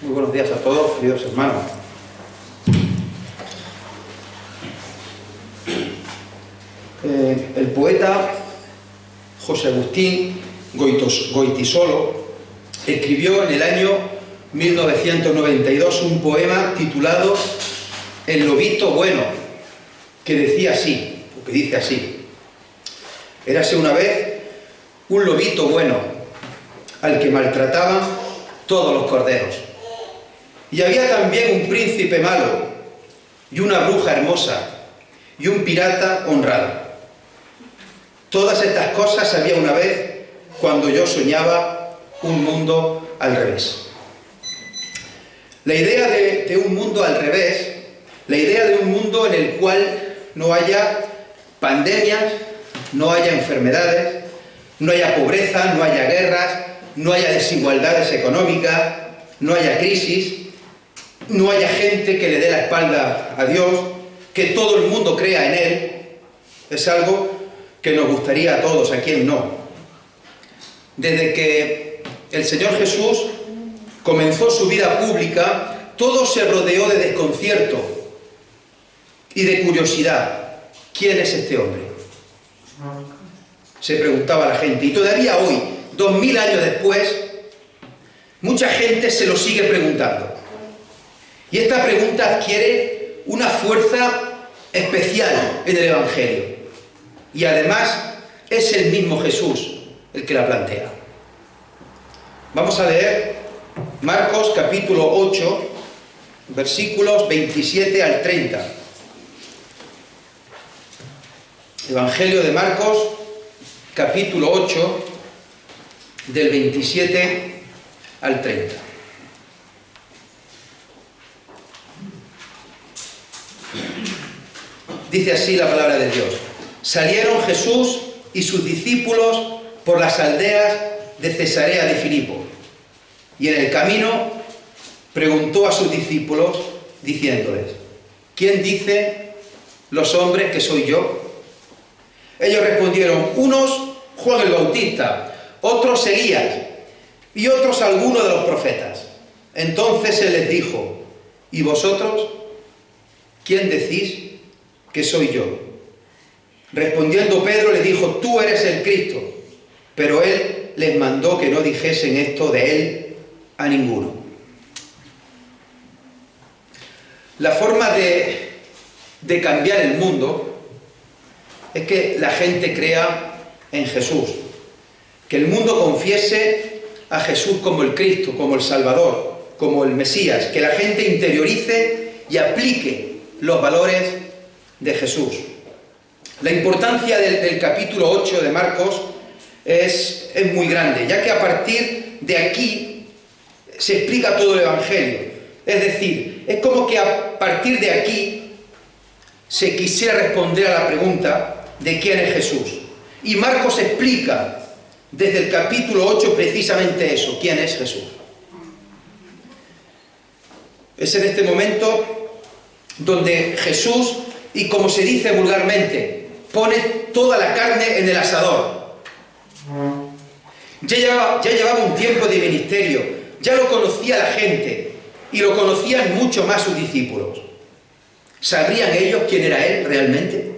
Muy buenos días a todos, queridos hermanos. El poeta José Agustín Goytisolo escribió en el año 1992 un poema titulado El lobito bueno, que decía así, o que dice así: érase una vez un lobito bueno, al que maltrataban todos los corderos. Y había también un príncipe malo, y una bruja hermosa, y un pirata honrado. Todas estas cosas había una vez cuando yo soñaba un mundo al revés. La idea de un mundo al revés, la idea de un mundo en el cual no haya pandemias, no haya enfermedades, no haya pobreza, no haya guerras, no haya desigualdades económicas, no haya crisis, no haya gente que le dé la espalda a Dios, que todo el mundo crea en Él, es algo que nos gustaría a todos, a quien no. Desde que el Señor Jesús comenzó su vida pública, todo se rodeó de desconcierto y de curiosidad. ¿Quién es este hombre?, se preguntaba la gente. Y todavía hoy, 2000 años después, mucha gente se lo sigue preguntando. Y esta pregunta adquiere una fuerza especial en el Evangelio. Y además es el mismo Jesús el que la plantea. Vamos a leer Marcos capítulo 8, versículos 27 al 30. Evangelio de Marcos, capítulo 8, del 27 al 30. Dice así la palabra de Dios: salieron Jesús y sus discípulos por las aldeas de Cesarea de Filipo, y en el camino preguntó a sus discípulos, diciéndoles: ¿quién dicen los hombres que soy yo? Ellos respondieron: unos Juan el Bautista, otros Elías, y otros algunos de los profetas. Entonces él les dijo: ¿y vosotros quién decís que soy yo? Respondiendo Pedro le dijo: tú eres el Cristo. Pero él les mandó que no dijesen esto de él a ninguno. La forma de cambiar el mundo es que la gente crea en Jesús, que el mundo confiese a Jesús como el Cristo, como el Salvador, como el Mesías, que la gente interiorice y aplique los valores de Jesús. La importancia del capítulo 8 de Marcos es muy grande, ya que a partir de aquí se explica todo el Evangelio. Es decir, es como que a partir de aquí se quisiera responder a la pregunta de quién es Jesús. Y Marcos explica desde el capítulo 8 precisamente eso: quién es Jesús. Es en este momento donde Jesús, y como se dice vulgarmente, pone toda la carne en el asador. Ya llevaba un tiempo de ministerio, ya lo conocía la gente, y lo conocían mucho más sus discípulos. ¿Sabrían ellos quién era Él realmente?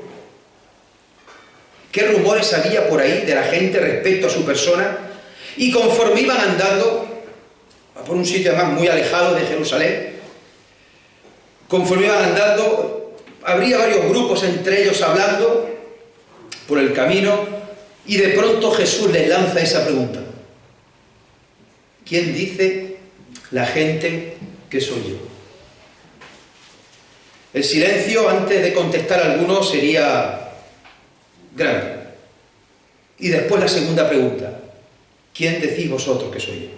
¿Qué rumores había por ahí de la gente respecto a su persona? Y conforme iban andando por un sitio además muy alejado de Jerusalén, conforme iban andando, habría varios grupos entre ellos hablando por el camino, y de pronto Jesús les lanza esa pregunta: ¿quién dice la gente que soy yo? El silencio antes de contestar a alguno sería grande. Y después la segunda pregunta: ¿quién decís vosotros que soy yo?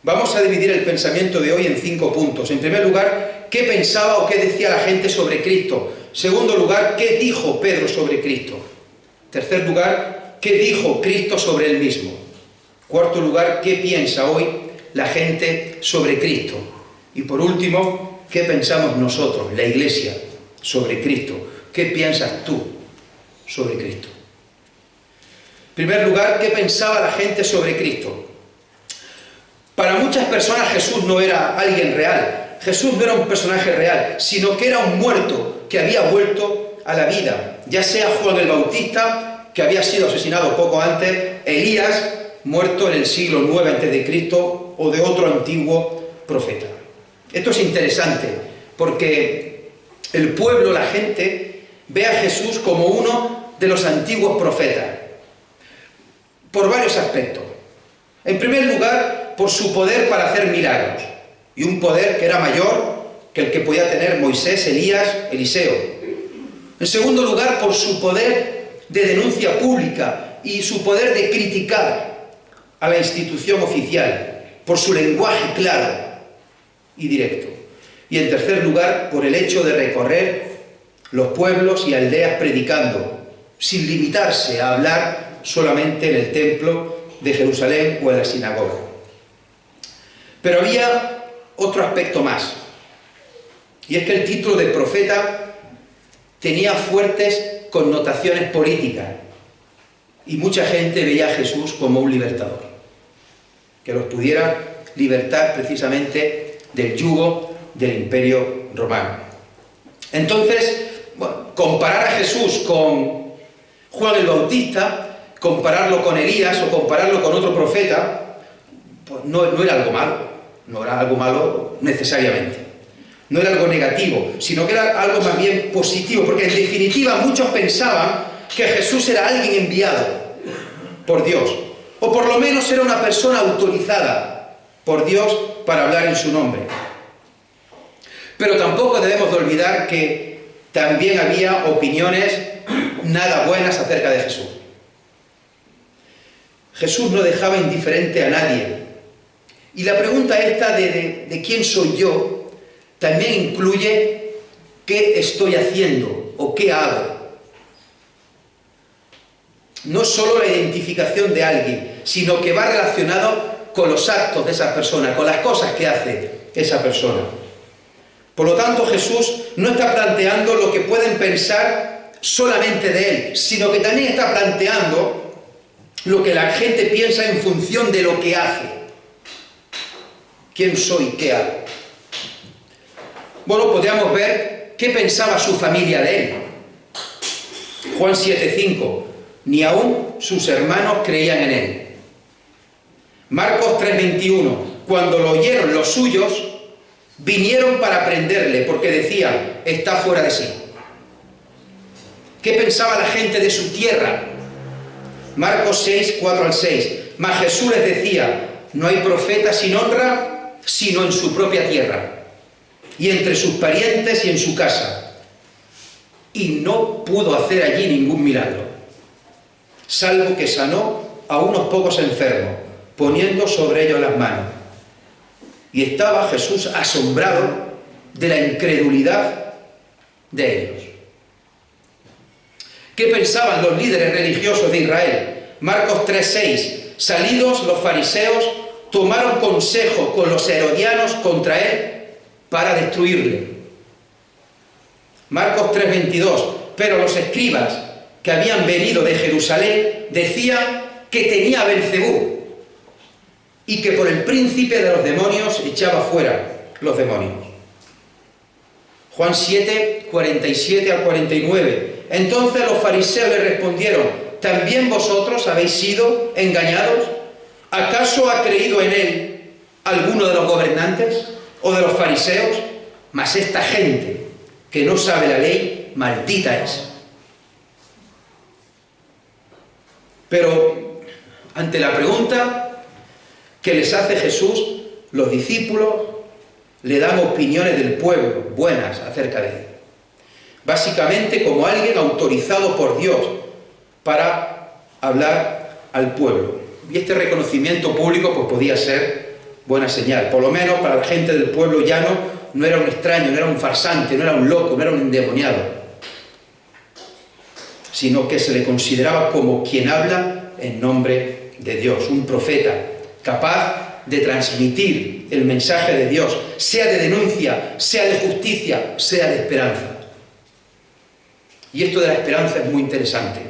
Vamos a dividir el pensamiento de hoy en 5 puntos. En primer lugar, ¿qué pensaba o qué decía la gente sobre Cristo? Segundo lugar, ¿qué dijo Pedro sobre Cristo? Tercer lugar, ¿qué dijo Cristo sobre él mismo? Cuarto lugar, ¿qué piensa hoy la gente sobre Cristo? Y por último, ¿qué pensamos nosotros, la Iglesia, sobre Cristo? ¿Qué piensas tú sobre Cristo? En primer lugar, ¿qué pensaba la gente sobre Cristo? Para mucha muchas personas Jesús no era alguien real. Jesús no era un personaje real, sino que era un muerto que había vuelto a la vida. Ya sea Juan el Bautista, que había sido asesinado poco antes, Elías, muerto en el siglo IX a.C., o de otro antiguo profeta. Esto es interesante, porque el pueblo, la gente, ve a Jesús como uno de los antiguos profetas, por varios aspectos. En primer lugar, por su poder para hacer milagros, y un poder que era mayor que el que podía tener Moisés, Elías, Eliseo. En segundo lugar, por su poder de denuncia pública y su poder de criticar a la institución oficial, por su lenguaje claro y directo. Y en tercer lugar, por el hecho de recorrer los pueblos y aldeas predicando, sin limitarse a hablar solamente en el templo de Jerusalén o en la sinagoga. Pero había otro aspecto más, y es que el título de profeta tenía fuertes connotaciones políticas, y mucha gente veía a Jesús como un libertador, que los pudiera libertar precisamente del yugo del Imperio Romano. Entonces, bueno, comparar a Jesús con Juan el Bautista, compararlo con Elías o compararlo con otro profeta, pues no era algo malo, no era algo malo necesariamente, no era algo negativo, sino que era algo más bien positivo, porque en definitiva muchos pensaban que Jesús era alguien enviado por Dios, o por lo menos era una persona autorizada por Dios para hablar en su nombre. Pero tampoco debemos de olvidar que también había opiniones nada buenas acerca de Jesús. Jesús no dejaba indiferente a nadie. Y la pregunta esta de quién soy yo también incluye qué estoy haciendo o qué hago. No solo la identificación de alguien, sino que va relacionado con los actos de esa persona, con las cosas que hace esa persona. Por lo tanto, Jesús no está planteando lo que pueden pensar solamente de él, sino que también está planteando lo que la gente piensa en función de lo que hace. ¿Quién soy? ¿Qué hago? Bueno, podríamos ver qué pensaba su familia de él. Juan 7:5. Ni aún sus hermanos creían en él. Marcos 3:21. Cuando lo oyeron los suyos, vinieron para prenderle, porque decían, está fuera de sí. ¿Qué pensaba la gente de su tierra? Marcos 6, 4-6. Mas Jesús les decía, no hay profeta sin honra, sino en su propia tierra, y entre sus parientes y en su casa. Y no pudo hacer allí ningún milagro, salvo que sanó a unos pocos enfermos, poniendo sobre ellos las manos. Y estaba Jesús asombrado de la incredulidad de ellos. ¿Qué pensaban los líderes religiosos de Israel? Marcos 3:6. Salidos los fariseos, tomaron consejo con los herodianos contra él para destruirle. Marcos 3:22. Pero los escribas que habían venido de Jerusalén decían que tenía Belcebú y que por el príncipe de los demonios echaba fuera los demonios. Juan 7, 47-49. Entonces los fariseos le respondieron, ¿también vosotros habéis sido engañados? ¿Acaso ha creído en él alguno de los gobernantes o de los fariseos? Mas esta gente que no sabe la ley, maldita es. Pero ante la pregunta que les hace Jesús, los discípulos le dan opiniones del pueblo buenas acerca de él. Básicamente como alguien autorizado por Dios para hablar al pueblo. Y este reconocimiento público pues podía ser buena señal. Por lo menos para la gente del pueblo llano no era un extraño, no era un farsante, no era un loco, no era un endemoniado, sino que se le consideraba como quien habla en nombre de Dios, un profeta, capaz de transmitir el mensaje de Dios, sea de denuncia, sea de justicia, sea de esperanza. Y esto de la esperanza es muy interesante,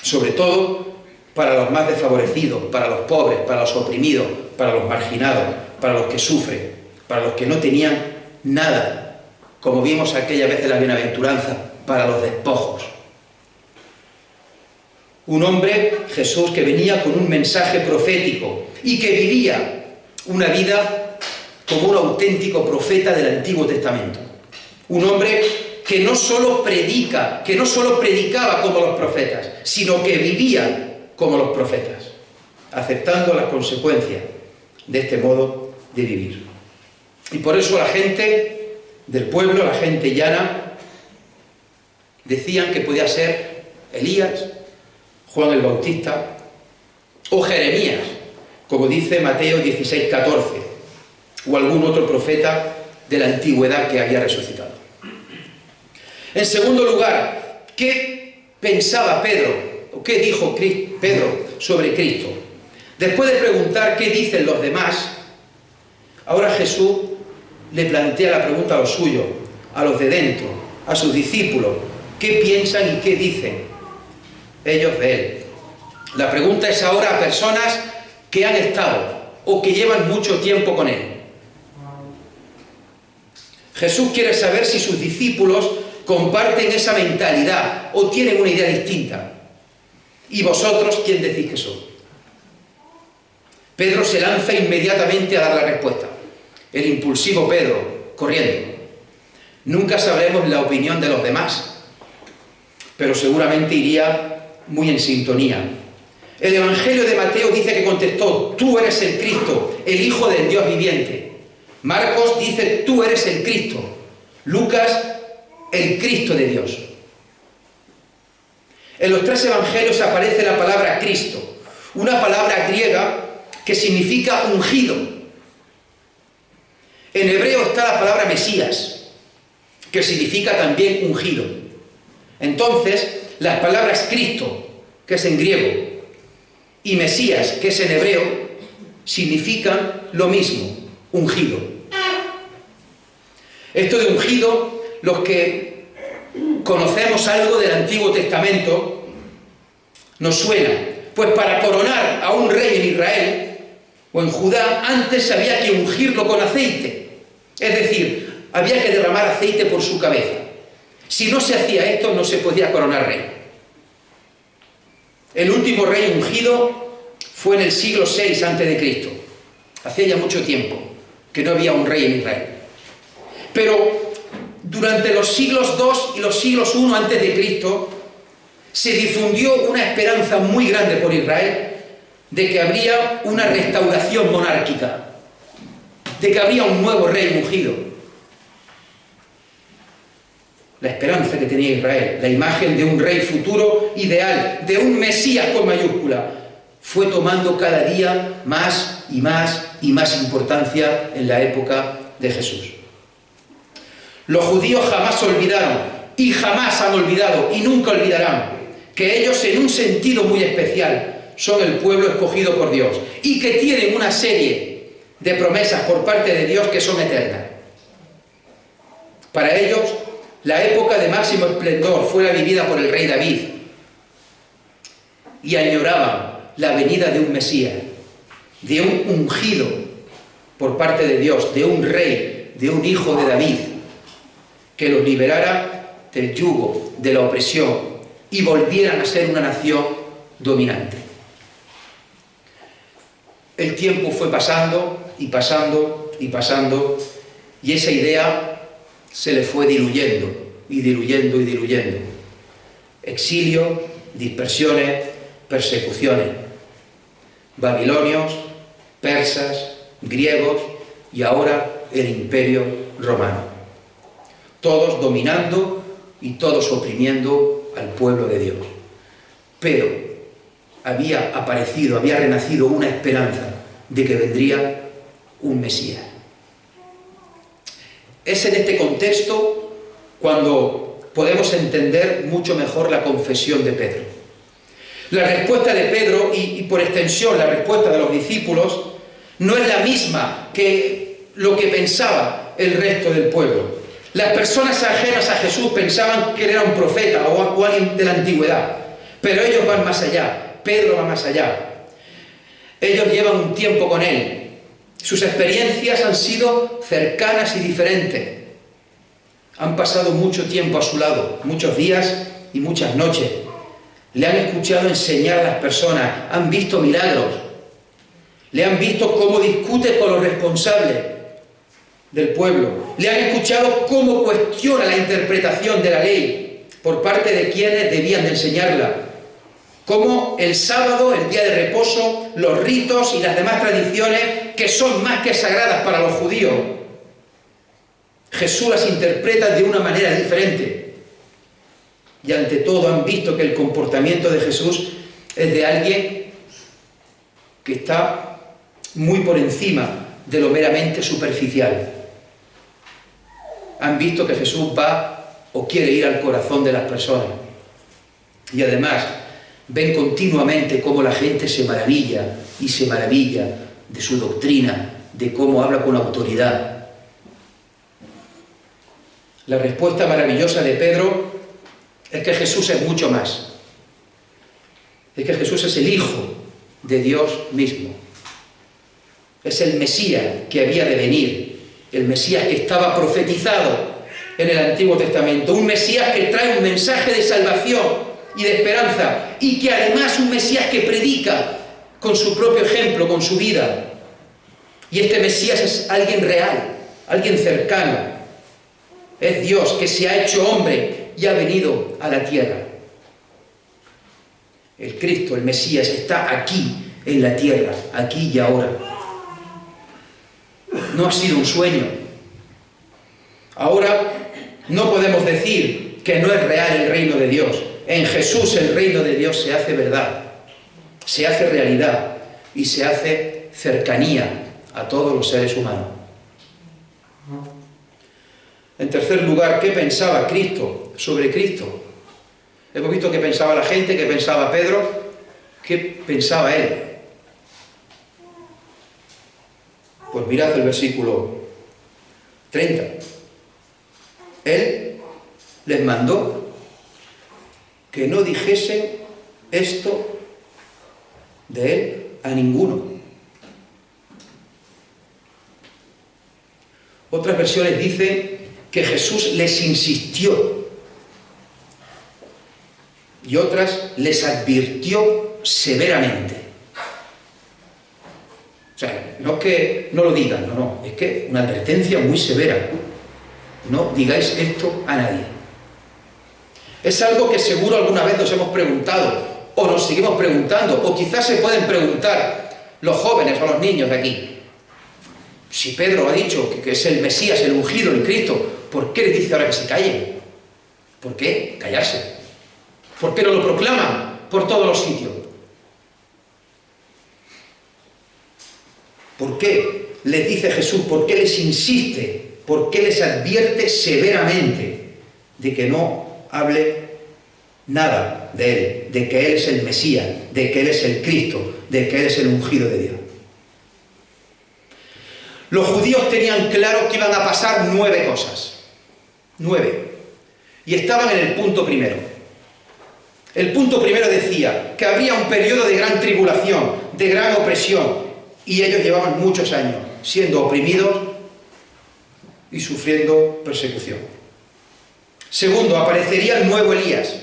sobre todo para los más desfavorecidos, para los pobres, para los oprimidos, para los marginados, para los que sufren, para los que no tenían nada, como vimos aquella vez en la bienaventuranza, para los despojos. Un hombre, Jesús, que venía con un mensaje profético y que vivía una vida como un auténtico profeta del Antiguo Testamento. Un hombre que no solo predicaba como los profetas, sino que vivía como los profetas, aceptando las consecuencias de este modo de vivir. Y por eso la gente del pueblo, la gente llana, decían que podía ser Elías, Juan el Bautista o Jeremías, como dice Mateo 16:14, o algún otro profeta de la antigüedad que había resucitado. En segundo lugar, ¿qué pensaba Pedro? ¿O qué dijo Pedro sobre Cristo? Después de preguntar qué dicen los demás, ahora Jesús le plantea la pregunta a los suyos, a los de dentro, a sus discípulos, ¿qué piensan y qué dicen ellos de él? La pregunta es ahora a personas que han estado o que llevan mucho tiempo con él. Jesús quiere saber si sus discípulos comparten esa mentalidad o tienen una idea distinta. ¿Y vosotros quién decís que sois? Pedro se lanza inmediatamente a dar la respuesta. El impulsivo Pedro, corriendo. Nunca sabremos la opinión de los demás, pero seguramente iría muy en sintonía. El Evangelio de Mateo dice que contestó: tú eres el Cristo, el Hijo del Dios viviente. Marcos dice: tú eres el Cristo. Lucas: el Cristo de Dios. En los tres evangelios aparece la palabra Cristo, una palabra griega que significa ungido. En hebreo está la palabra Mesías, que significa también ungido. Entonces, las palabras Cristo, que es en griego, y Mesías, que es en hebreo, significan lo mismo, ungido. Esto de ungido, los que conocemos algo del Antiguo Testamento, nos suena, pues para coronar a un rey en Israel o en Judá, antes había que ungirlo con aceite, es decir, había que derramar aceite por su cabeza. Si no se hacía esto, no se podía coronar rey. El último rey ungido fue en el siglo VI a.C., hacía ya mucho tiempo que no había un rey en Israel. Pero durante los siglos II y los siglos I a.C., se difundió una esperanza muy grande por Israel de que habría una restauración monárquica, de que habría un nuevo rey ungido. La esperanza que tenía Israel, la imagen de un rey futuro ideal, de un Mesías con mayúscula, fue tomando cada día más y más y más importancia en la época de Jesús. Los judíos jamás olvidaron y jamás han olvidado y nunca olvidarán que ellos, en un sentido muy especial, son el pueblo escogido por Dios y que tienen una serie de promesas por parte de Dios que son eternas. Para ellos, la época de máximo esplendor fue la vivida por el rey David y añoraban la venida de un Mesías, de un ungido por parte de Dios, de un rey, de un hijo de David, que los liberara del yugo, de la opresión y volvieran a ser una nación dominante. El tiempo fue pasando y pasando y pasando y esa idea se le fue diluyendo y diluyendo y diluyendo. Exilio, dispersiones, persecuciones. Babilonios, persas, griegos y ahora el Imperio Romano. Todos dominando y todos oprimiendo al pueblo de Dios. Pero había aparecido, había renacido una esperanza de que vendría un Mesías. Es en este contexto cuando podemos entender mucho mejor la confesión de Pedro. La respuesta de Pedro y por extensión la respuesta de los discípulos no es la misma que lo que pensaba el resto del pueblo. Las personas ajenas a Jesús pensaban que él era un profeta o alguien de la antigüedad, pero ellos van más allá Pedro va más allá. Ellos llevan un tiempo con él. Sus experiencias han sido cercanas y diferentes. Han pasado mucho tiempo a su lado, muchos días y muchas noches. Le han escuchado enseñar a las personas, han visto milagros. Le han visto cómo discute con los responsables del pueblo. Le han escuchado cómo cuestiona la interpretación de la ley por parte de quienes debían de enseñarla. Cómo el sábado, el día de reposo, los ritos y las demás tradiciones que son más que sagradas para los judíos, Jesús las interpreta de una manera diferente. Y ante todo han visto que el comportamiento de Jesús es de alguien que está muy por encima de lo meramente superficial. Han visto que Jesús va o quiere ir al corazón de las personas. Y además ven continuamente cómo la gente se maravilla y se maravilla de su doctrina, de cómo habla con autoridad. La respuesta maravillosa de Pedro es que Jesús es mucho más. Es que Jesús es el Hijo de Dios mismo. Es el Mesías que había de venir, el Mesías que estaba profetizado en el Antiguo Testamento, un Mesías que trae un mensaje de salvación y de esperanza, y que además un Mesías que predica con su propio ejemplo, con su vida. Y este Mesías es alguien real, alguien cercano. Es Dios que se ha hecho hombre y ha venido a la tierra. El Cristo, el Mesías, está aquí en la tierra, aquí y ahora. No ha sido un sueño. Ahora no podemos decir que no es real el reino de Dios. En Jesús el reino de Dios se hace verdad, se hace realidad y se hace cercanía a todos los seres humanos. En tercer lugar, ¿qué pensaba Cristo sobre Cristo? Hemos visto qué pensaba la gente, qué pensaba Pedro, qué pensaba él. Pues mirad el versículo 30. Él les mandó que no dijesen esto de él a ninguno. Otras versiones dicen que Jesús les insistió y otras les advirtió severamente. O sea, no es que no lo digan, no, es que una advertencia muy severa. No digáis esto a nadie. Es algo que seguro alguna vez nos hemos preguntado, o nos seguimos preguntando, o quizás se pueden preguntar los jóvenes o los niños de aquí. Si Pedro ha dicho que es el Mesías, el ungido, el Cristo, ¿por qué les dice ahora que se callen? ¿Por qué callarse? ¿Por qué no lo proclaman por todos los sitios? ¿Por qué les dice Jesús? ¿Por qué les insiste? ¿Por qué les advierte severamente de que no hable nada de él, de que él es el Mesías, de que él es el Cristo, de que él es el ungido de Dios? Los judíos tenían claro que iban a pasar 9 cosas. 9. Y estaban en el punto primero. El punto primero decía que habría un periodo de gran tribulación, de gran opresión, y ellos llevaban muchos años siendo oprimidos y sufriendo persecución. Segundo, aparecería el nuevo Elías,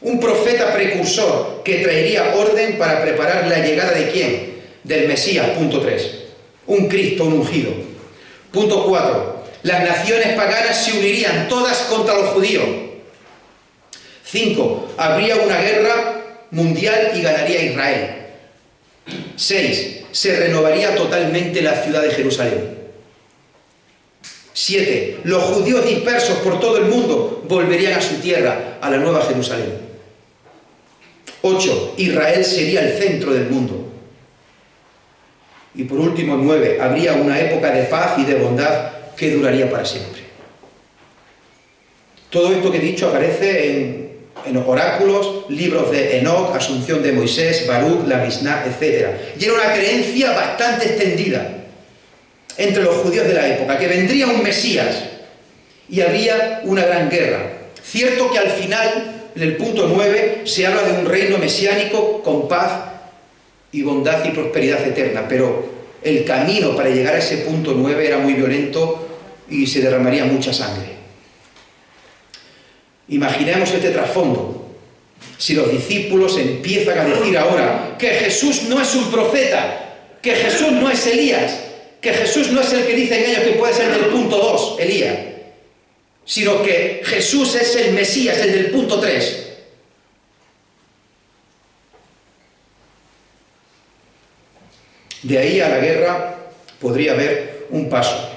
un profeta precursor que traería orden para preparar la llegada de ¿quién? Del Mesías, punto 3. Un Cristo, un ungido. Punto 4. Las naciones paganas se unirían todas contra los judíos. 5. Habría una guerra mundial y ganaría Israel. 6. Se renovaría totalmente la ciudad de Jerusalén. 7. Los judíos dispersos por todo el mundo volverían a su tierra, a la nueva Jerusalén. 8. Israel sería el centro del mundo. Y por último, 9. Habría una época de paz y de bondad que duraría para siempre. Todo esto que he dicho aparece en oráculos, libros de Enoc, Asunción de Moisés, Baruch, la Misná, etc. Y era una creencia bastante extendida entre los judíos de la época, que vendría un Mesías y habría una gran guerra. Cierto que al final en el punto 9, se habla de un reino mesiánico con paz y bondad y prosperidad eterna, pero el camino para llegar a ese punto 9 era muy violento y se derramaría mucha sangre. Imaginemos este trasfondo. Si los discípulos empiezan a decir ahora que Jesús no es un profeta, que Jesús no es Elías, que Jesús no es el que dicen ellos que puede ser del punto 2, Elías, sino que Jesús es el Mesías, el del punto 3. De ahí a la guerra podría haber un paso.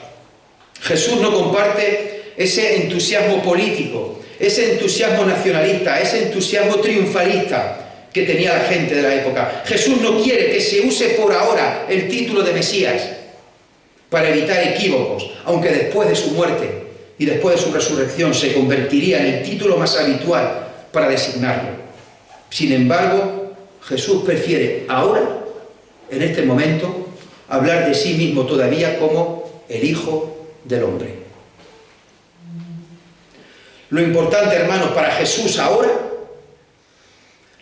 Jesús no comparte ese entusiasmo político, ese entusiasmo nacionalista, ese entusiasmo triunfalista que tenía la gente de la época. Jesús no quiere que se use por ahora el título de Mesías para evitar equívocos, aunque después de su muerte y después de su resurrección se convertiría en el título más habitual para designarlo. Sin embargo, Jesús prefiere ahora, en este momento, hablar de sí mismo todavía como el Hijo del Hombre. Lo importante, hermanos, para Jesús ahora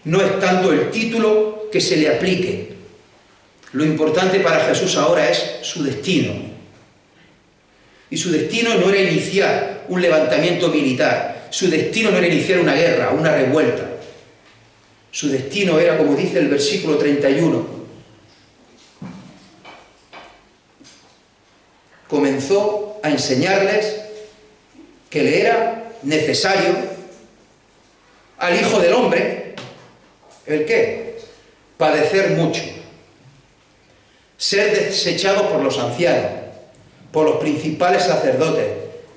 no es tanto el título que se le aplique. Lo importante para Jesús ahora es su destino. Y su destino no era iniciar un levantamiento militar. Su destino no era iniciar una guerra, una revuelta. Su destino era, como dice el versículo 31, comenzó a enseñarles que le era necesario al Hijo del Hombre, ¿el qué? Padecer mucho, ser desechado por los ancianos, por los principales sacerdotes,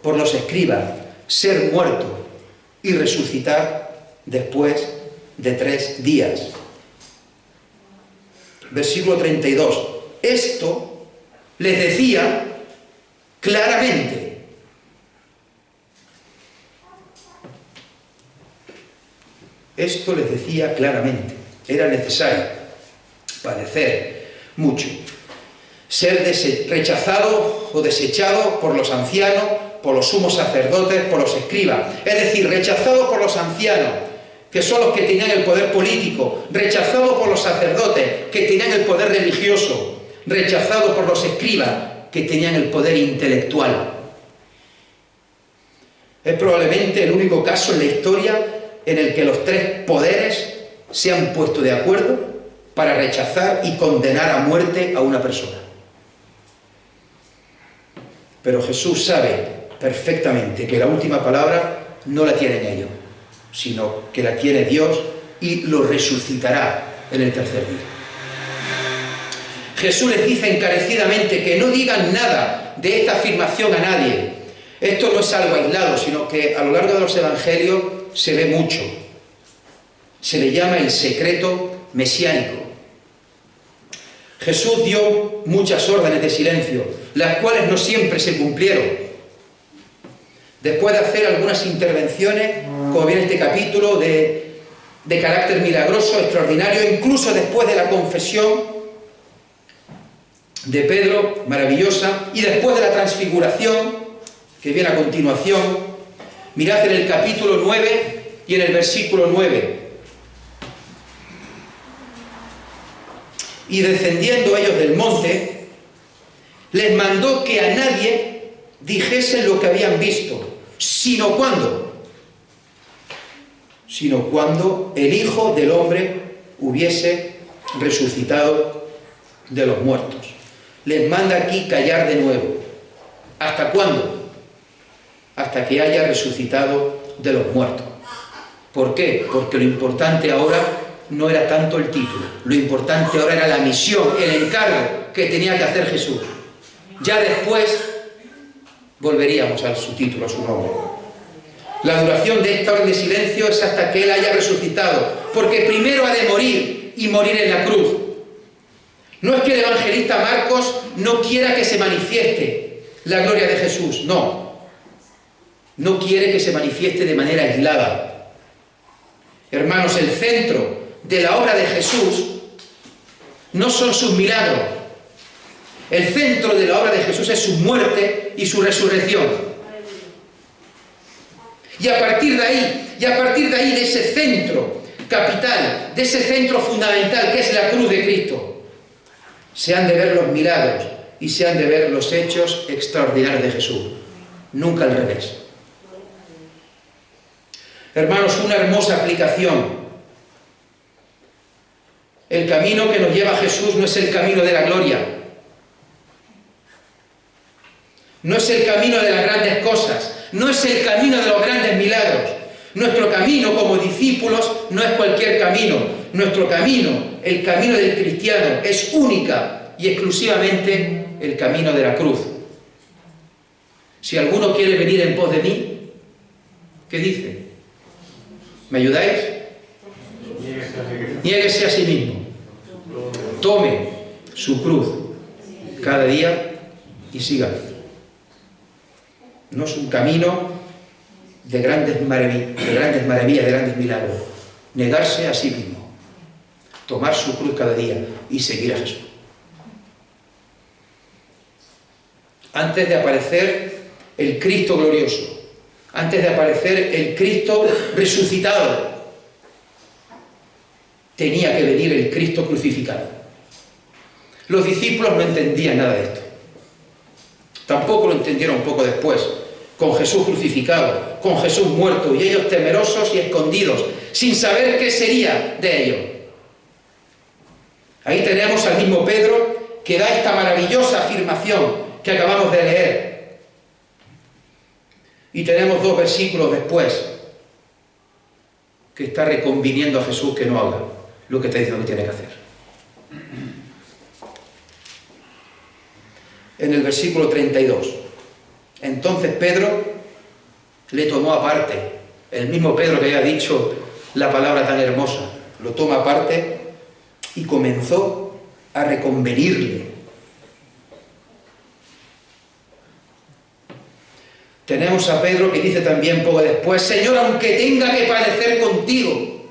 por los escribas, ser muerto y resucitar después de 3 días. Versículo 32. Esto les decía claramente. Esto les decía claramente. Era necesario padecer mucho. Ser rechazado o desechado por los ancianos, por los sumos sacerdotes, por los escribas. Es decir, rechazado por los ancianos, que son los que tenían el poder político. Rechazado por los sacerdotes, que tenían el poder religioso. Rechazado por los escribas, que tenían el poder intelectual. Es probablemente el único caso en la historia en el que los 3 poderes se han puesto de acuerdo para rechazar y condenar a muerte a una persona. Pero Jesús sabe perfectamente que la última palabra no la tienen ellos, sino que la tiene Dios y lo resucitará en el tercer día. Jesús les dice encarecidamente que no digan nada de esta afirmación a nadie. Esto no es algo aislado, sino que a lo largo de los evangelios se ve mucho. Se le llama el secreto mesiánico. Jesús dio muchas órdenes de silencio, las cuales no siempre se cumplieron. Después de hacer algunas intervenciones, como viene este capítulo, de carácter milagroso, extraordinario, incluso después de la confesión de Pedro, maravillosa, y después de la transfiguración, que viene a continuación, mirad en el capítulo 9 y en el versículo 9. Y descendiendo ellos del monte, les mandó que a nadie dijesen lo que habían visto, sino cuando el Hijo del Hombre hubiese resucitado de los muertos. Les manda aquí callar de nuevo. ¿Hasta cuándo? Hasta que haya resucitado de los muertos. ¿Por qué? Porque lo importante ahora no era tanto el título, lo importante ahora era la misión, el encargo que tenía que hacer Jesús. Ya después volveríamos a su título, a su nombre. La duración de esta orden de silencio es hasta que Él haya resucitado, porque primero ha de morir y morir en la cruz. No es que el evangelista Marcos no quiera que se manifieste la gloria de Jesús, no. No quiere que se manifieste de manera aislada. Hermanos, el centro de la obra de Jesús no son sus milagros. El centro de la obra de Jesús es su muerte y su resurrección. Y a partir de ahí, Y a partir de ahí, de ese centro capital, de ese centro fundamental que es la cruz de Cristo, se han de ver los milagros y se han de ver los hechos extraordinarios de Jesús. Nunca al revés. Hermanos, una hermosa aplicación. El camino que nos lleva a Jesús no es el camino de la gloria. No es el camino de las grandes cosas. No es el camino de los grandes milagros. Nuestro camino como discípulos no es cualquier camino. Nuestro camino, el camino del cristiano, es única y exclusivamente el camino de la cruz. Si alguno quiere venir en pos de mí, ¿qué dice? ¿Me ayudáis? Niéguese a sí mismo. Tome su cruz cada día y sígame. No es un camino de grandes maravillas, de grandes milagros. Negarse a sí mismo. Tomar su cruz cada día y seguir a Jesús. Antes de aparecer el Cristo glorioso, antes de aparecer el Cristo resucitado, tenía que venir el Cristo crucificado. Los discípulos no entendían nada de esto. Tampoco lo entendieron poco después, con Jesús crucificado, con Jesús muerto, y ellos temerosos y escondidos, sin saber qué sería de ellos. Ahí tenemos al mismo Pedro que da esta maravillosa afirmación que acabamos de leer. Y tenemos 2 versículos después que está reconviniendo a Jesús que no haga lo que está diciendo que tiene que hacer. En el versículo 32. Entonces Pedro le tomó aparte, el mismo Pedro que había dicho la palabra tan hermosa, lo toma aparte y comenzó a reconvenirle. Tenemos a Pedro que dice también poco después: Señor, aunque tenga que padecer contigo,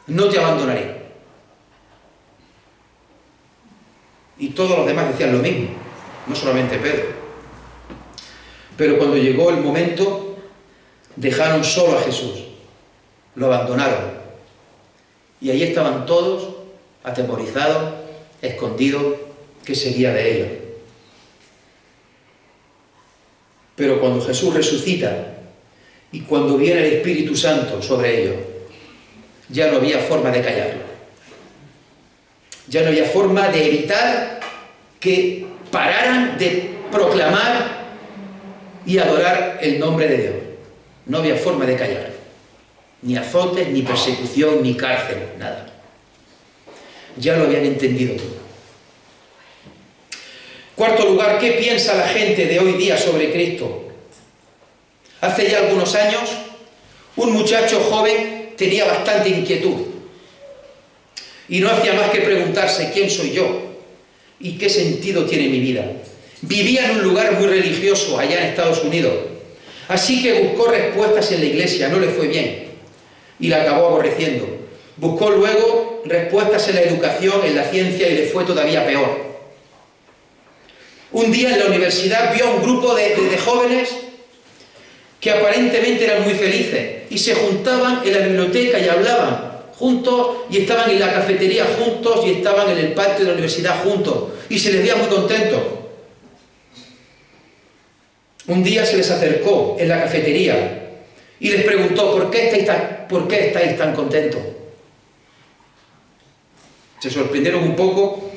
no te abandonaré. Y todos los demás decían lo mismo, no solamente Pedro. Pero cuando llegó el momento, dejaron solo a Jesús, lo abandonaron. Y ahí estaban todos, atemorizados, escondidos, ¿qué sería de ellos? Pero cuando Jesús resucita y cuando viene el Espíritu Santo sobre ellos, ya no había forma de callarlo. Ya no había forma de evitar que pararan de proclamar y adorar el nombre de Dios. No había forma de callarlo. Ni azotes, ni persecución, ni cárcel, nada. Ya lo habían entendido todo. Cuarto lugar, ¿qué piensa la gente de hoy día sobre Cristo? Hace ya algunos años, un muchacho joven tenía bastante inquietud y no hacía más que preguntarse: ¿quién soy yo? ¿Y qué sentido tiene mi vida? Vivía en un lugar muy religioso allá en Estados Unidos, así que buscó respuestas en la iglesia, no le fue bien y la acabó aborreciendo. Buscó luego respuestas en la educación, en la ciencia, y le fue todavía peor. Un día en la universidad vio a un grupo de jóvenes que aparentemente eran muy felices y se juntaban en la biblioteca y hablaban juntos, y estaban en la cafetería juntos, y estaban en el patio de la universidad juntos, y se les veía muy contentos. Un día se les acercó en la cafetería y les preguntó: ¿por qué estáis tan contentos? Se sorprendieron un poco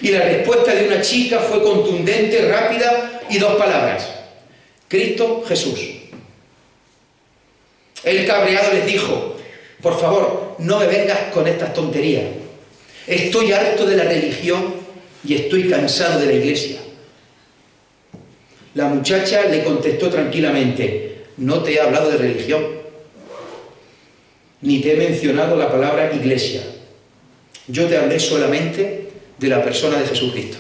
y la respuesta de una chica fue contundente, rápida y 2 palabras: Cristo Jesús. El cabreado les dijo: por favor, no me vengas con estas tonterías. Estoy harto de la religión y estoy cansado de la iglesia. La muchacha le contestó tranquilamente: no te he hablado de religión, ni te he mencionado la palabra iglesia. Yo te hablé solamente de la persona de Jesucristo.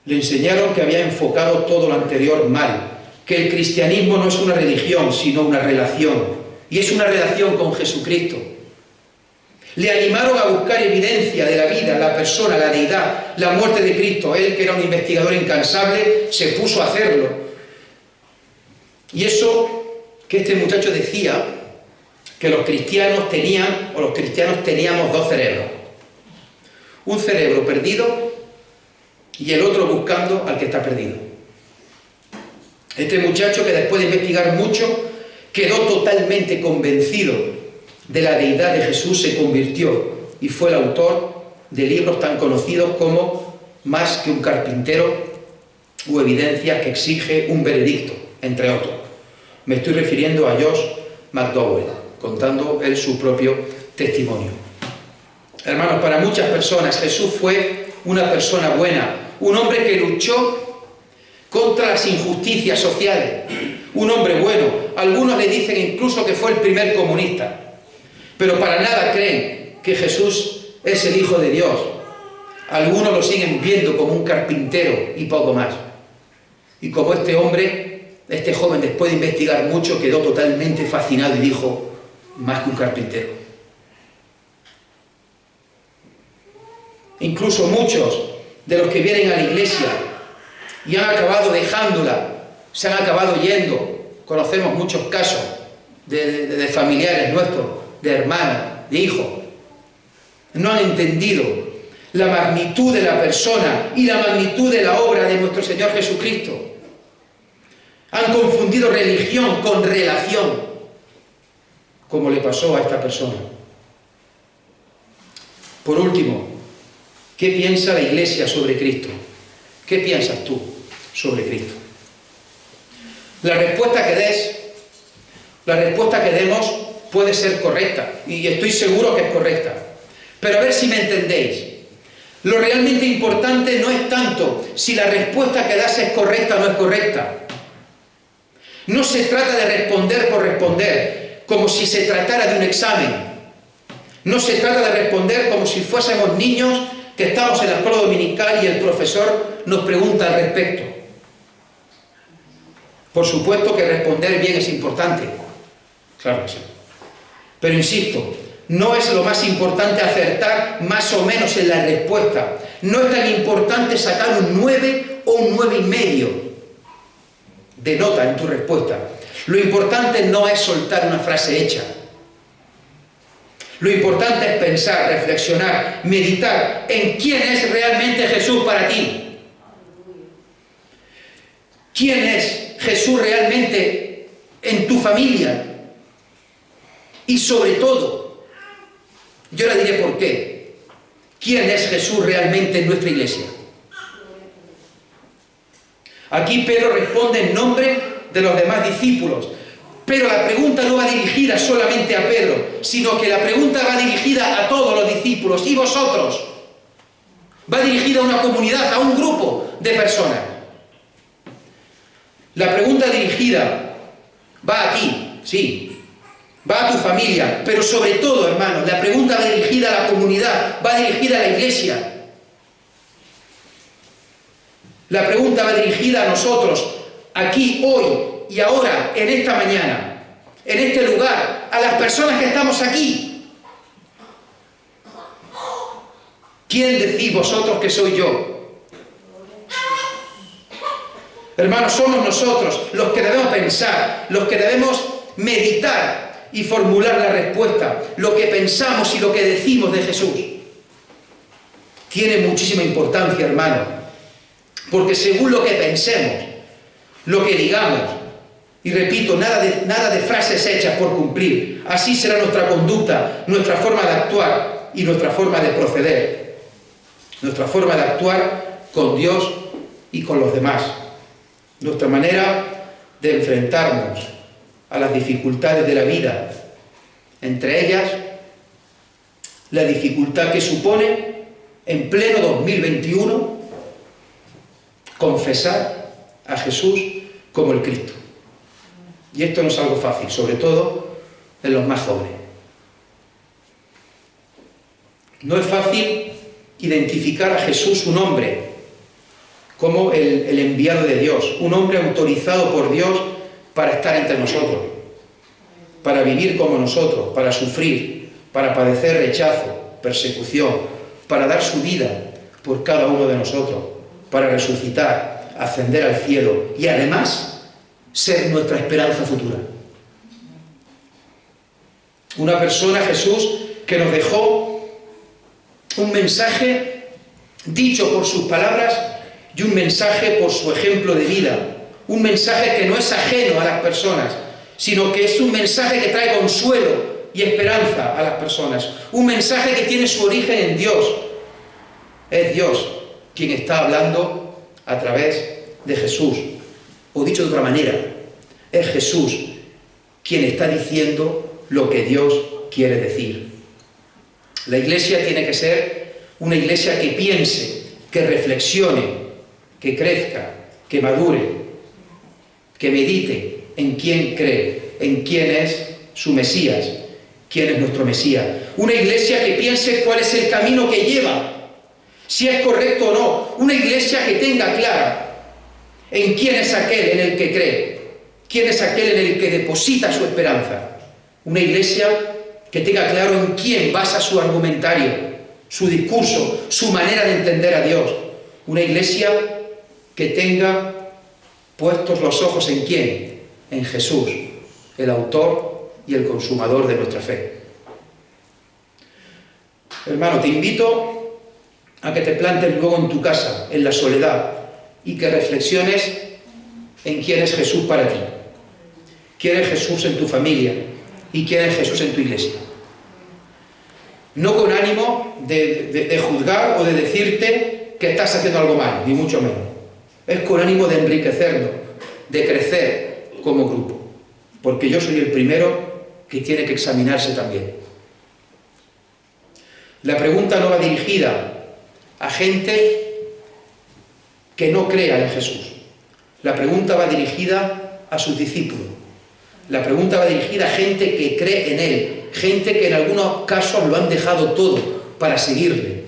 Le enseñaron que había enfocado todo lo anterior mal, que el cristianismo no es una religión, sino una relación, y es una relación con Jesucristo. Le animaron a buscar evidencia de la vida, la persona, la deidad, la muerte de Cristo. Él, que era un investigador incansable, se puso a hacerlo. Y eso que este muchacho decía que los cristianos teníamos dos cerebros. Un cerebro perdido y el otro buscando al que está perdido. Este muchacho, que después de investigar mucho, quedó totalmente convencido de la deidad de Jesús, se convirtió y fue el autor de libros tan conocidos como Más que un carpintero o Evidencias que exige un veredicto, entre otros. Me estoy refiriendo a Josh McDowell, contando él su propio testimonio. Hermanos, para muchas personas Jesús fue una persona buena, un hombre que luchó contra las injusticias sociales, un hombre bueno. Algunos le dicen incluso que fue el primer comunista, pero para nada creen que Jesús es el Hijo de Dios. Algunos lo siguen viendo como un carpintero y poco más. Y como este hombre, este joven, después de investigar mucho, quedó totalmente fascinado y dijo: más que un carpintero. Incluso muchos de los que vienen a la iglesia y han acabado dejándola, se han acabado yendo. Conocemos muchos casos de familiares nuestros, de hermanos, de hijos. No han entendido la magnitud de la persona y la magnitud de la obra de nuestro Señor Jesucristo. Han confundido religión con relación, como le pasó a esta persona. Por último, ¿qué piensa la Iglesia sobre Cristo? ¿Qué piensas tú sobre Cristo? La respuesta que demos puede ser correcta, y estoy seguro que es correcta. Pero a ver si me entendéis. Lo realmente importante no es tanto si la respuesta que das es correcta o no es correcta. No se trata de responder por responder, como si se tratara de un examen. No se trata de responder como si fuésemos niños que estamos en la escuela dominical y el profesor nos pregunta al respecto. Por supuesto que responder bien es importante. Claro que sí. Pero insisto, no es lo más importante acertar más o menos en la respuesta. No es tan importante sacar un 9 o un 9,5 de nota en tu respuesta. Lo importante no es soltar una frase hecha. Lo importante es pensar, reflexionar, meditar en quién es realmente Jesús para ti. ¿Quién es Jesús realmente en tu familia? Y sobre todo, yo le diré por qué. ¿Quién es Jesús realmente en nuestra iglesia? Aquí Pedro responde en nombre de los demás discípulos, pero la pregunta no va dirigida solamente a Pedro, sino que la pregunta va dirigida a todos los discípulos. ¿Y vosotros? Va dirigida a una comunidad, a un grupo de personas. La pregunta dirigida va a ti, sí, va a tu familia, pero sobre todo, hermanos, la pregunta va dirigida a la comunidad, va dirigida a la iglesia. La pregunta va dirigida a nosotros, aquí, hoy y ahora, en esta mañana, en este lugar, a las personas que estamos aquí. ¿Quién decís vosotros que soy yo? Hermanos, somos nosotros los que debemos pensar, los que debemos meditar y formular la respuesta, lo que pensamos y lo que decimos de Jesús. Tiene muchísima importancia, hermano. Porque según lo que pensemos, lo que digamos, y repito, nada de frases hechas por cumplir, así será nuestra conducta, nuestra forma de actuar y nuestra forma de proceder. Nuestra forma de actuar con Dios y con los demás. Nuestra manera de enfrentarnos a las dificultades de la vida. Entre ellas, la dificultad que supone, en pleno 2021, confesar a Jesús como el Cristo. Y esto no es algo fácil, sobre todo en los más jóvenes. No es fácil identificar a Jesús, un hombre, como el enviado de Dios, un hombre autorizado por Dios para estar entre nosotros, para vivir como nosotros, para sufrir, para padecer rechazo, persecución, para dar su vida por cada uno de nosotros, para resucitar, ascender al cielo y además ser nuestra esperanza futura. Una persona, Jesús, que nos dejó un mensaje dicho por sus palabras y un mensaje por su ejemplo de vida. Un mensaje que no es ajeno a las personas, sino que es un mensaje que trae consuelo y esperanza a las personas. Un mensaje que tiene su origen en Dios. Es Dios quien está hablando a través de Jesús. O dicho de otra manera, es Jesús quien está diciendo lo que Dios quiere decir. La iglesia tiene que ser una iglesia que piense, que reflexione, que crezca, que madure, que medite en quién cree, en quién es su Mesías, quién es nuestro Mesías. Una iglesia que piense cuál es el camino que lleva, si es correcto o no. Una iglesia que tenga clara en quién es aquel en el que cree, quién es aquel en el que deposita su esperanza. Una iglesia que tenga claro en quién basa su argumentario, su discurso, su manera de entender a Dios. Una iglesia que tenga puestos los ojos en quién, en Jesús, el autor y el consumador de nuestra fe. Hermano, te invito a que te plantes luego en tu casa, en la soledad, y que reflexiones en quién es Jesús para ti, quién es Jesús en tu familia y quién es Jesús en tu iglesia. No con ánimo de juzgar o de decirte que estás haciendo algo mal, ni mucho menos. Es con ánimo de enriquecernos, de crecer como grupo, porque yo soy el primero que tiene que examinarse también. La pregunta no va dirigida a gente que no crea en Jesús. La pregunta va dirigida a sus discípulos. La pregunta va dirigida a gente que cree en Él, gente que en algunos casos lo han dejado todo para seguirle,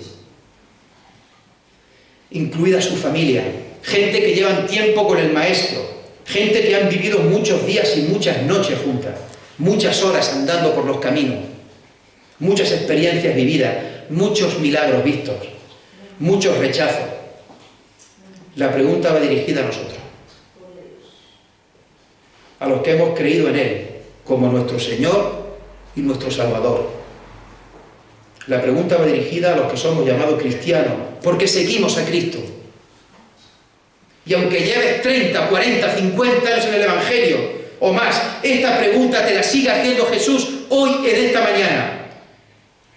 incluida su familia, gente que llevan tiempo con el Maestro, gente que han vivido muchos días y muchas noches juntas, muchas horas andando por los caminos, muchas experiencias vividas, muchos milagros vistos, muchos rechazos. La pregunta va dirigida a nosotros, a los que hemos creído en Él como nuestro Señor y nuestro Salvador. La pregunta va dirigida a los que somos llamados cristianos, porque seguimos a Cristo. Y aunque lleves 30, 40, 50 años en el Evangelio o más, esta pregunta te la sigue haciendo Jesús hoy en esta mañana.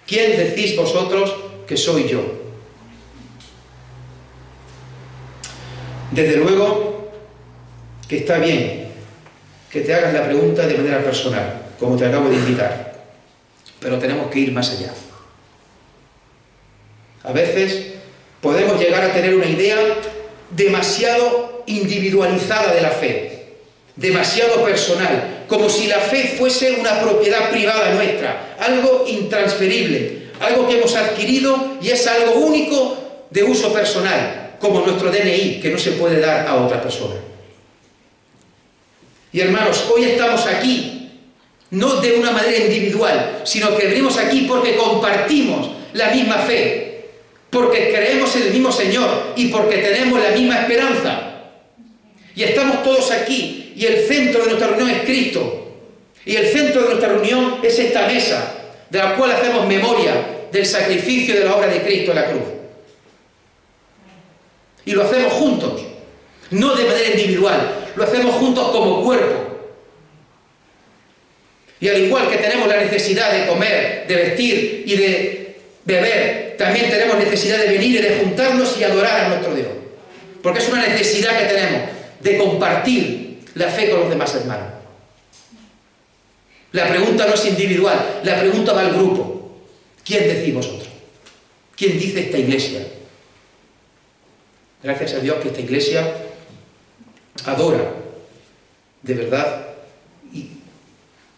¿Quién decís vosotros que soy yo? Desde luego que está bien que te hagas la pregunta de manera personal, como te acabo de invitar, pero tenemos que ir más allá. A veces podemos llegar a tener una idea demasiado individualizada de la fe, demasiado personal, como si la fe fuese una propiedad privada nuestra, algo intransferible, algo que hemos adquirido y es algo único de uso personal, como nuestro DNI, que no se puede dar a otra persona. Y hermanos, hoy estamos aquí, no de una manera individual, sino que venimos aquí porque compartimos la misma fe, porque creemos en el mismo Señor y porque tenemos la misma esperanza. Y estamos todos aquí, y el centro de nuestra reunión es Cristo. Y el centro de nuestra reunión es esta mesa, de la cual hacemos memoria del sacrificio de la obra de Cristo en la cruz. Y lo hacemos juntos, no de manera individual, lo hacemos juntos como cuerpo. Y al igual que tenemos la necesidad de comer, de vestir y de beber, también tenemos necesidad de venir y de juntarnos y adorar a nuestro Dios. Porque es una necesidad que tenemos de compartir la fe con los demás hermanos. La pregunta no es individual, la pregunta va al grupo. ¿Quién decís vosotros? ¿Quién dice esta iglesia? Gracias a Dios que esta iglesia adora de verdad y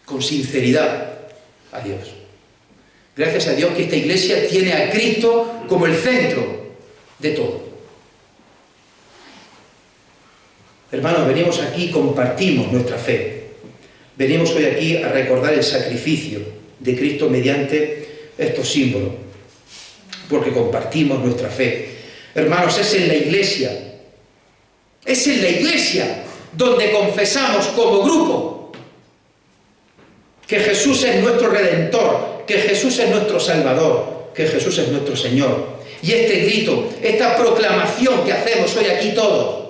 con sinceridad a Dios. Gracias a Dios que esta iglesia tiene a Cristo como el centro de todo. Hermanos, venimos aquí y compartimos nuestra fe. Venimos hoy aquí a recordar el sacrificio de Cristo mediante estos símbolos, porque compartimos nuestra fe. Hermanos, es en la iglesia donde confesamos como grupo que Jesús es nuestro Redentor, que Jesús es nuestro Salvador, que Jesús es nuestro Señor. Y este grito, esta proclamación que hacemos hoy aquí todos,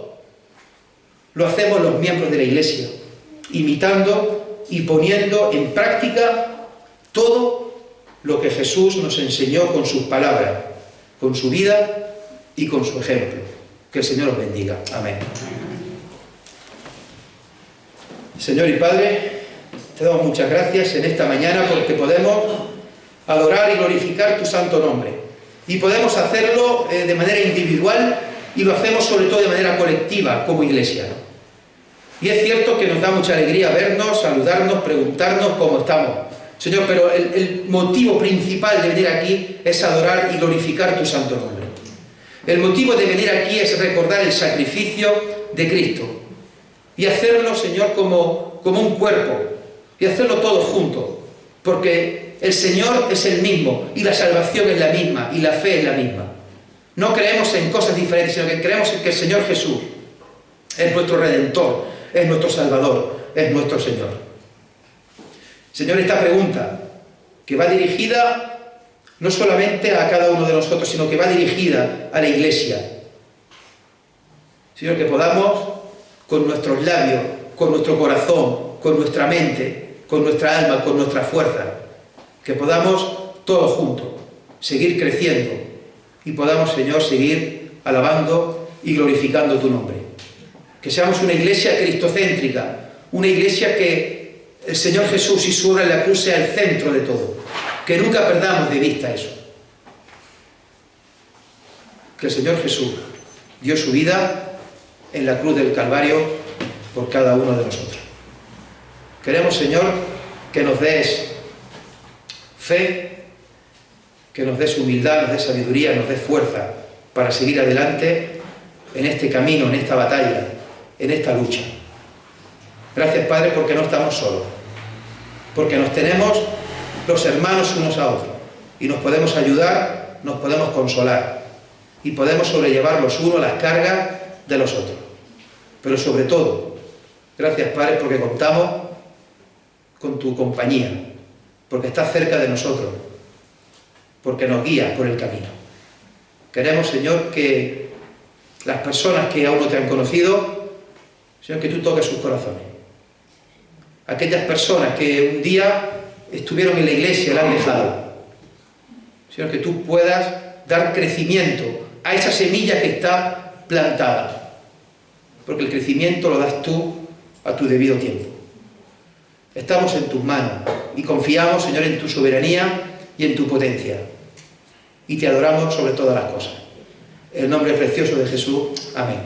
lo hacemos los miembros de la Iglesia, imitando y poniendo en práctica todo lo que Jesús nos enseñó con sus palabras, con su vida y con su ejemplo. Que el Señor os bendiga. Amén. Señor y Padre, te damos muchas gracias en esta mañana porque podemos adorar y glorificar tu santo nombre. Y podemos hacerlo de manera individual y lo hacemos sobre todo de manera colectiva como Iglesia. Y es cierto que nos da mucha alegría vernos, saludarnos, preguntarnos cómo estamos. Señor, pero el motivo principal de venir aquí es adorar y glorificar tu santo nombre. El motivo de venir aquí es recordar el sacrificio de Cristo y hacerlo, Señor, como un cuerpo y hacerlo todo junto, porque el Señor es el mismo y la salvación es la misma y la fe es la misma. No creemos en cosas diferentes, sino que creemos en que el Señor Jesús es nuestro Redentor, es nuestro Salvador, es nuestro Señor. Señor, esta pregunta que va dirigida no solamente a cada uno de nosotros, sino que va dirigida a la Iglesia. Señor, que podamos con nuestros labios, con nuestro corazón, con nuestra mente, con nuestra alma, con nuestra fuerza, que podamos todos juntos seguir creciendo y podamos, Señor, seguir alabando y glorificando tu nombre. Que seamos una iglesia cristocéntrica, una iglesia que el Señor Jesús y su obra en la cruz sea el centro de todo. Que nunca perdamos de vista eso. Que el Señor Jesús dio su vida en la cruz del Calvario por cada uno de nosotros. Queremos, Señor, que nos des fe, que nos des humildad, nos des sabiduría, nos des fuerza para seguir adelante en este camino, en esta batalla, en esta lucha. Gracias, Padre, porque no estamos solos, porque nos tenemos los hermanos unos a otros y nos podemos ayudar, nos podemos consolar y podemos sobrellevar los unos las cargas de los otros. Pero sobre todo, gracias, Padre, porque contamos con tu compañía, porque estás cerca de nosotros, porque nos guías por el camino. Queremos, Señor, que las personas que aún no te han conocido, Señor, que tú toques sus corazones. Aquellas personas que un día estuvieron en la iglesia y la han dejado. Señor, que tú puedas dar crecimiento a esa semilla que está plantada. Porque el crecimiento lo das tú a tu debido tiempo. Estamos en tus manos y confiamos, Señor, en tu soberanía y en tu potencia. Y te adoramos sobre todas las cosas. En el nombre precioso de Jesús. Amén.